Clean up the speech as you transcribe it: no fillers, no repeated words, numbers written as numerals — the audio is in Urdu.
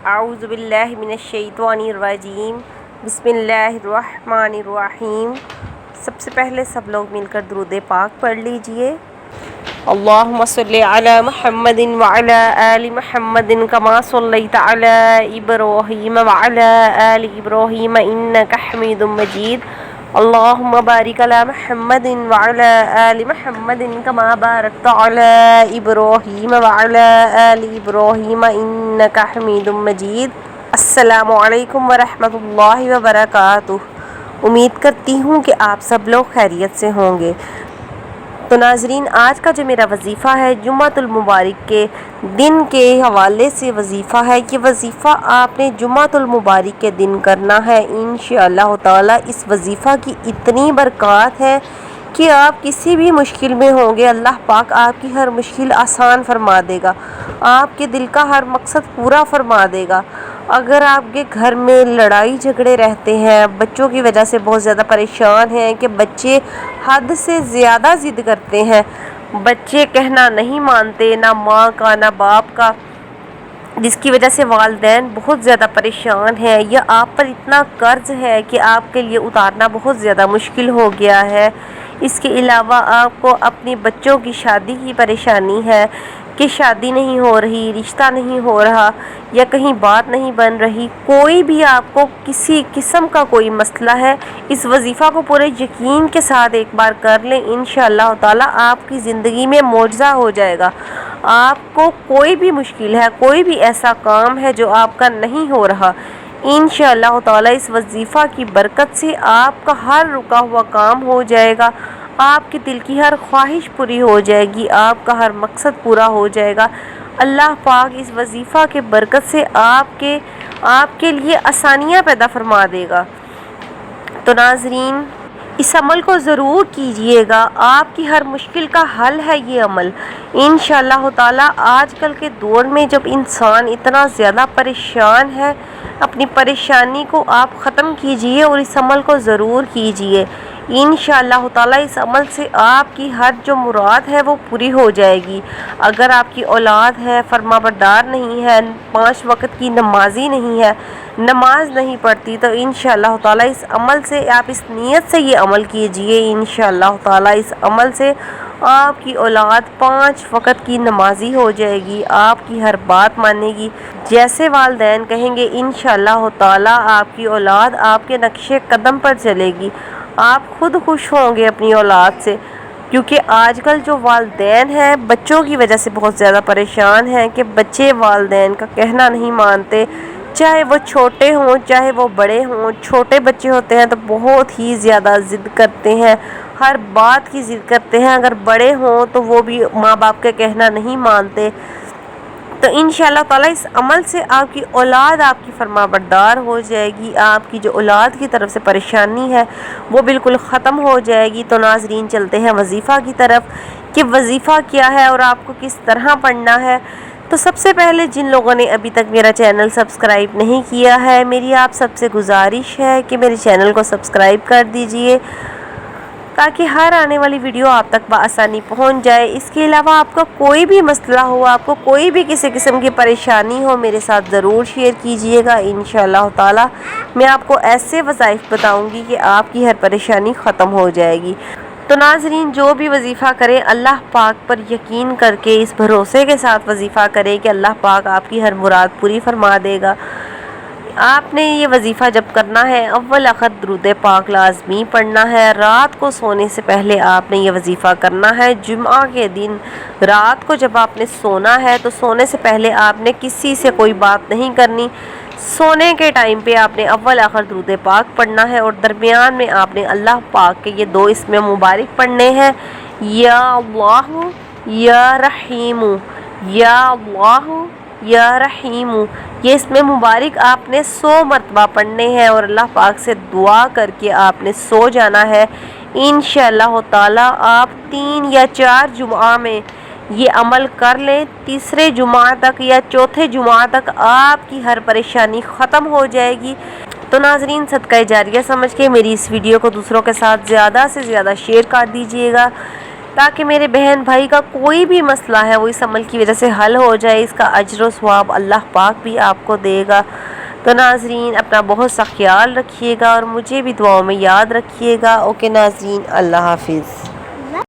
اعوذ باللہ من الشیطان الرجیم بسم اللہ الرحمن الرحیم۔ سب سے پہلے سب لوگ مل کر درود پاک پڑھ لیجئے۔ اللہم صلی علی محمد وعلی آل محمد کما صلیت علی ابراہیم وعلی آل ابراہیم انک حمید مجید۔ اللہم بارک علی محمد وعلی آل محمد کما بارکت علی ابراہیم وعلی آل ابراہیم انک حمید مجید۔ السلام علیکم ورحمۃ اللہ وبرکاتہ۔ امید کرتی ہوں کہ آپ سب لوگ خیریت سے ہوں گے۔ تو ناظرین، آج کا جو میرا وظیفہ ہے جمعۃ المبارک کے دن کے حوالے سے وظیفہ ہے۔ یہ وظیفہ آپ نے جمعۃ المبارک کے دن کرنا ہے انشاءاللہ تعالی۔ اس وظیفہ کی اتنی برکات ہے کہ آپ کسی بھی مشکل میں ہوں گے، اللہ پاک آپ کی ہر مشکل آسان فرما دے گا، آپ کے دل کا ہر مقصد پورا فرما دے گا۔ اگر آپ کے گھر میں لڑائی جھگڑے رہتے ہیں، بچوں کی وجہ سے بہت زیادہ پریشان ہیں کہ بچے حد سے زیادہ ضد کرتے ہیں، بچے کہنا نہیں مانتے، نہ ماں کا نہ باپ کا، جس کی وجہ سے والدین بہت زیادہ پریشان ہیں، یا آپ پر اتنا قرض ہے کہ آپ کے لیے اتارنا بہت زیادہ مشکل ہو گیا ہے۔ اس کے علاوہ آپ کو اپنی بچوں کی شادی کی پریشانی ہے کہ شادی نہیں ہو رہی، رشتہ نہیں ہو رہا، یا کہیں بات نہیں بن رہی، کوئی بھی آپ کو کسی قسم کا کوئی مسئلہ ہے، اس وظیفہ کو پورے یقین کے ساتھ ایک بار کر لیں، انشاءاللہ تعالی آپ کی زندگی میں معجزہ ہو جائے گا۔ آپ کو کوئی بھی مشکل ہے، کوئی بھی ایسا کام ہے جو آپ کا نہیں ہو رہا، انشاءاللہ تعالی اس وظیفہ کی برکت سے آپ کا ہر رکا ہوا کام ہو جائے گا، آپ کی دل کی ہر خواہش پوری ہو جائے گی، آپ کا ہر مقصد پورا ہو جائے گا۔ اللہ پاک اس وظیفہ کے برکت سے آپ کے لیے آسانیاں پیدا فرما دے گا۔ تو ناظرین، اس عمل کو ضرور کیجئے گا، آپ کی ہر مشکل کا حل ہے یہ عمل انشاءاللہ تعالی۔ آج کل کے دور میں جب انسان اتنا زیادہ پریشان ہے، اپنی پریشانی کو آپ ختم کیجئے اور اس عمل کو ضرور کیجئے، انشاءاللہ تعالی اس عمل سے آپ کی ہر جو مراد ہے وہ پوری ہو جائے گی۔ اگر آپ کی اولاد ہے، فرما بردار نہیں ہے، 5 وقت کی نمازی نہیں ہے، نماز نہیں پڑھتی، تو انشاءاللہ تعالی اس عمل سے آپ اس نیت سے یہ عمل کیجئے، انشاءاللہ تعالی اس عمل سے آپ کی اولاد 5 وقت کی نمازی ہو جائے گی، آپ کی ہر بات مانے گی، جیسے والدین کہیں گے انشاءاللہ تعالی آپ کی اولاد آپ کے نقش قدم پر چلے گی۔ آپ خود خوش ہوں گے اپنی اولاد سے، کیونکہ آج کل جو والدین ہیں بچوں کی وجہ سے بہت زیادہ پریشان ہیں کہ بچے والدین کا کہنا نہیں مانتے، چاہے وہ چھوٹے ہوں چاہے وہ بڑے ہوں۔ چھوٹے بچے ہوتے ہیں تو بہت ہی زیادہ ضد کرتے ہیں، ہر بات کی ضد کرتے ہیں، اگر بڑے ہوں تو وہ بھی ماں باپ کا کہنا نہیں مانتے۔ تو انشاءاللہ تعالی اس عمل سے آپ کی اولاد آپ کی فرما بردار ہو جائے گی، آپ کی جو اولاد کی طرف سے پریشانی ہے وہ بالکل ختم ہو جائے گی۔ تو ناظرین، چلتے ہیں وظیفہ کی طرف کہ وظیفہ کیا ہے اور آپ کو کس طرح پڑھنا ہے۔ تو سب سے پہلے جن لوگوں نے ابھی تک میرا چینل سبسکرائب نہیں کیا ہے، میری آپ سب سے گزارش ہے کہ میرے چینل کو سبسکرائب کر دیجئے تاکہ ہر آنے والی ویڈیو آپ تک بآسانی پہنچ جائے۔ اس کے علاوہ آپ کا کوئی بھی مسئلہ ہو، آپ کو کوئی بھی کسی قسم کی پریشانی ہو، میرے ساتھ ضرور شیئر کیجئے گا، انشاءاللہ تعالی میں آپ کو ایسے وظائف بتاؤں گی کہ آپ کی ہر پریشانی ختم ہو جائے گی۔ تو ناظرین، جو بھی وظیفہ کریں اللہ پاک پر یقین کر کے اس بھروسے کے ساتھ وظیفہ کریں کہ اللہ پاک آپ کی ہر مراد پوری فرما دے گا۔ آپ نے یہ وظیفہ جب کرنا ہے، اول آخر درود پاک لازمی پڑھنا ہے۔ رات کو سونے سے پہلے آپ نے یہ وظیفہ کرنا ہے۔ جمعہ کے دن رات کو جب آپ نے سونا ہے تو سونے سے پہلے آپ نے کسی سے کوئی بات نہیں کرنی۔ سونے کے ٹائم پہ آپ نے اول آخر درود پاک پڑھنا ہے، اور درمیان میں آپ نے اللہ پاک کے یہ 2 اسم مبارک پڑھنے ہیں، یا اللہ یا رحیم، یا اللہ یا رحیم۔ یہ اسم مبارک آپ نے 100 مرتبہ پڑھنے ہیں اور اللہ پاک سے دعا کر کے آپ نے سو جانا ہے۔ انشاءاللہ تعالی آپ 3 یا 4 جمعہ میں یہ عمل کر لیں، تیسرے جمعہ تک یا چوتھے جمعہ تک آپ کی ہر پریشانی ختم ہو جائے گی۔ تو ناظرین، صدقہ جاریہ سمجھ کے میری اس ویڈیو کو دوسروں کے ساتھ زیادہ سے زیادہ شیئر کر دیجئے گا۔ تاکہ میرے بہن بھائی کا کوئی بھی مسئلہ ہے وہ اس عمل کی وجہ سے حل ہو جائے، اس کا اجر و ثواب اللہ پاک بھی آپ کو دے گا۔ تو ناظرین اپنا بہت سا خیال رکھیے گا اور مجھے بھی دعاؤں میں یاد رکھیے گا۔ اوکے ناظرین، اللہ حافظ۔